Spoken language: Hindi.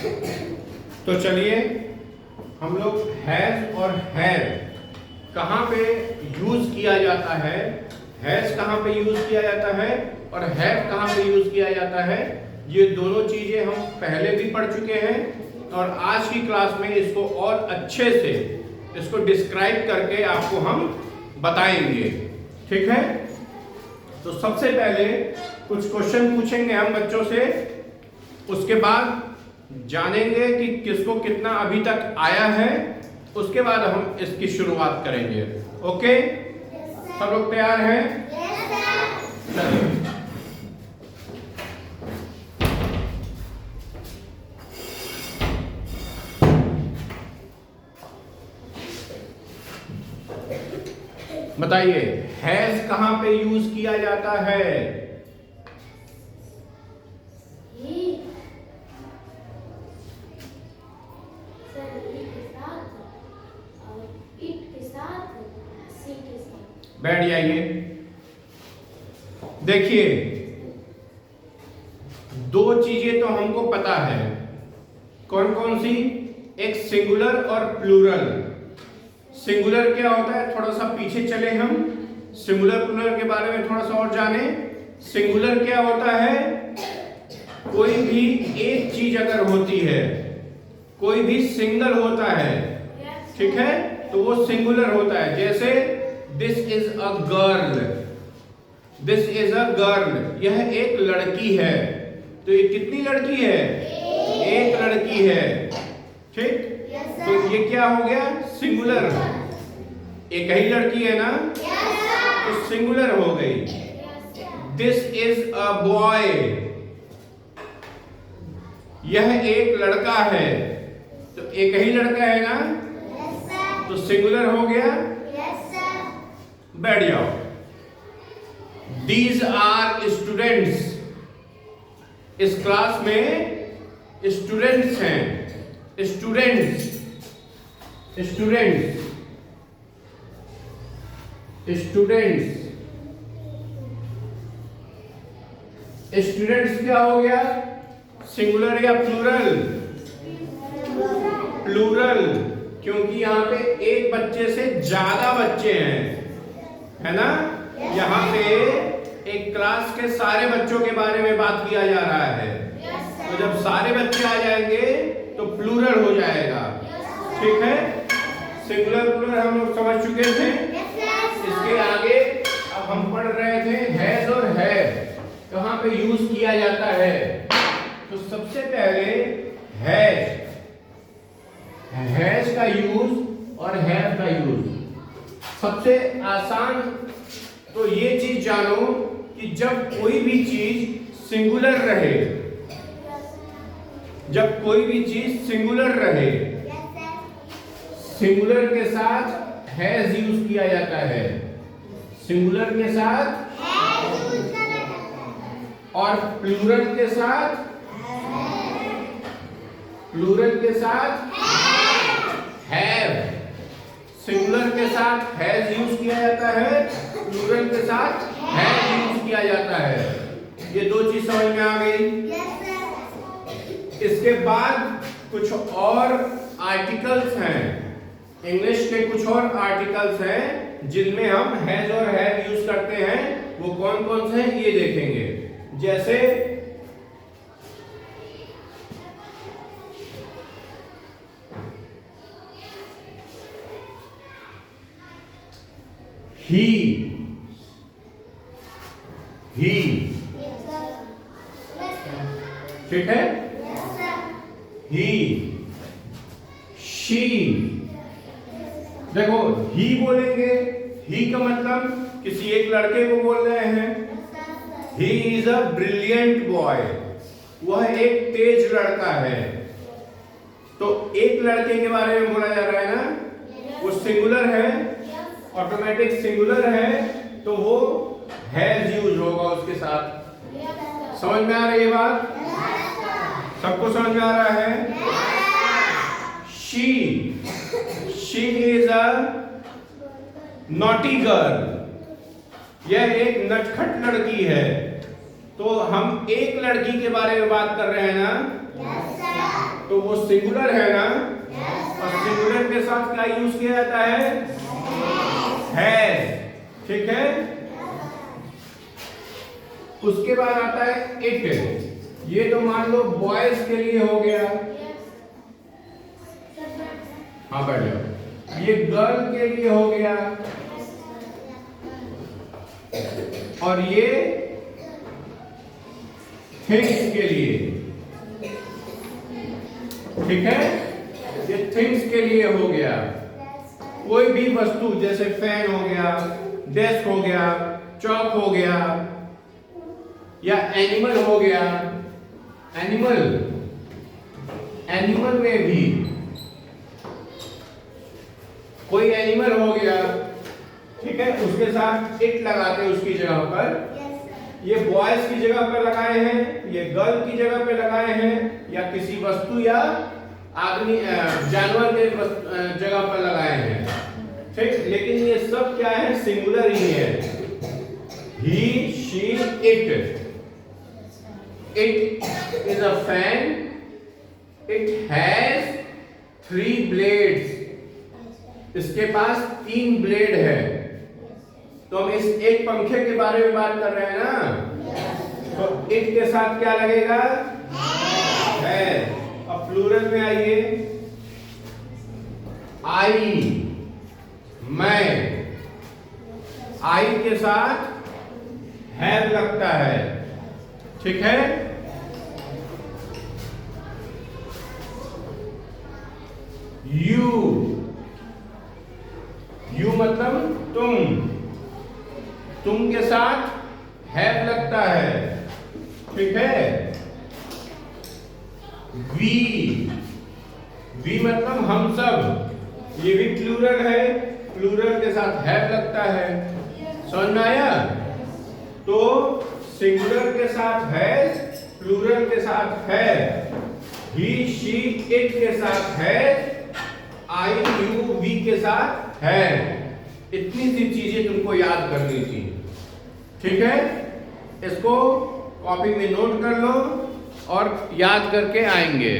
तो चलिए हम लोग हैज और हैव कहाँ पे यूज किया जाता है, हैज कहाँ पे यूज किया जाता है और हैव कहाँ पे यूज किया जाता है, ये दोनों चीजें हम पहले भी पढ़ चुके हैं और आज की क्लास में इसको और अच्छे से इसको डिस्क्राइब करके आपको हम बताएंगे। ठीक है, तो सबसे पहले कुछ क्वेश्चन पूछेंगे हम बच्चों से, उसके बाद जानेंगे कि किसको कितना अभी तक आया है, उसके बाद हम इसकी शुरुआत करेंगे। ओके, सब लोग तैयार हैं? चलिए बताइए, हैज कहां पे यूज किया जाता है? बैठ जाइए। देखिए, दो चीजें तो हमको पता है, कौन कौन सी? एक सिंगुलर और प्लूरल। सिंगुलर क्या होता है, थोड़ा सा पीछे चले हम, सिंगुलर प्लूरल के बारे में थोड़ा सा और जाने। सिंगुलर क्या होता है? कोई भी एक चीज अगर होती है, कोई भी सिंगल होता है, ठीक है, तो वो सिंगुलर होता है। जैसे this is a girl, this is a girl, यह एक लड़की है। तो ये कितनी लड़की है? एक लड़की है। ठीक, तो ये क्या हो गया? सिंगुलर। एक ही लड़की है ना, तो सिंगुलर हो गई। दिस इज अ बॉय, यह एक लड़का है, तो एक ही लड़का है ना, तो सिंगुलर हो गया। बैठ जाओ। These are students, इस क्लास में स्टूडेंट्स हैं, स्टूडेंट्स, स्टूडेंट्स, स्टूडेंट्स। स्टूडेंट्स क्या हो गया? सिंगुलर या प्लूरल? प्लूरल, क्योंकि यहाँ पे एक बच्चे से ज्यादा बच्चे हैं, है ना। यहाँ पे एक क्लास के सारे बच्चों के बारे में बात किया जा रहा है। तो जब सारे बच्चे आ जाएंगे तो प्लूरल हो जाएगा। ठीक है, सिंगुलर प्लूरल हम लोग समझ चुके थे। इसके आगे अब हम पढ़ रहे थे हैज और हैव कहाँ पे यूज किया जाता है। तो सबसे पहले हैज का यूज और हैव का यूज। सबसे आसान तो ये चीज जानो कि जब कोई भी चीज सिंगुलर रहे, जब कोई भी चीज सिंगुलर रहे, सिंगुलर के साथ हैज यूज किया जाता है, सिंगुलर के साथ, और प्लूरल के साथ, प्लूरल के साथ हैव। सिंगुलर के साथ हैज यूज किया जाता है, प्लूरल के साथ हैव यूज किया जाता है। ये दो चीज समझ में आ गई। इसके बाद कुछ और आर्टिकल्स हैं, इंग्लिश के कुछ और आर्टिकल्स हैं जिनमें हम हैज और हैव यूज करते हैं। वो कौन कौन से हैं ये देखेंगे। जैसे he, ठीक है, he, she। देखो he बोलेंगे, he का मतलब किसी एक लड़के को बोल रहे हैं। he is a brilliant boy, वह एक तेज लड़का है। तो एक लड़के के बारे में बोला जा रहा है ना, वो सिंगुलर है, ऑटोमेटिक सिंगुलर है, तो वो हैज यूज होगा उसके साथ। समझ में आ रही है बात? सबको समझ में आ रहा है? she is a naughty girl, यह एक नटखट लड़की है। तो हम एक लड़की के बारे में बात कर रहे हैं ना, तो वो सिंगुलर है ना, और सिंगुलर के साथ क्या यूज किया जाता है? हैज। ठीक है, उसके बाद आता है इट। ये तो मान लो बॉयज के लिए हो गया, हाँ बैठ जाओ। ये गर्ल के लिए हो गया, और ये थिंग्स के लिए। ठीक है, ये थिंग्स के लिए हो गया। कोई भी वस्तु जैसे फैन हो गया, डेस्क हो गया, चौक हो गया, या एनिमल हो गया। एनिमल में भी कोई एनिमल हो गया, ठीक है, उसके साथ इट लगाते उसकी जगह पर। ये बॉयज की जगह पर लगाए हैं, ये गर्ल की जगह पे लगाए हैं, या किसी वस्तु या आदमी जानवर के जगह पर लगाए हैं। ठीक, लेकिन ये सब क्या है? सिंगुलर ही है। He, she, it. It is a fan. It has 3 blades. इसके पास 3 ब्लेड है। तो हम इस एक पंखे के बारे में बात कर रहे हैं ना, तो इट के साथ क्या लगेगा? है। अब प्लूरल में आइए, आई, मैं। आई के साथ हैव लगता है। ठीक है, यू। यू मतलब तुम के साथ हैव लगता है। ठीक है, वी मतलब हम सब। ये भी प्लूरल है, प्लूरल के साथ हैव लगता है। समझ में आया? तो सिंगुलर के साथ है, प्लूरल के साथ है, ही, शी, इट के साथ है, आई, यू, वी के साथ है। इतनी सी चीजें तुमको याद करनी थी। ठीक है, इसको कॉपी में नोट कर लो और याद करके आएंगे।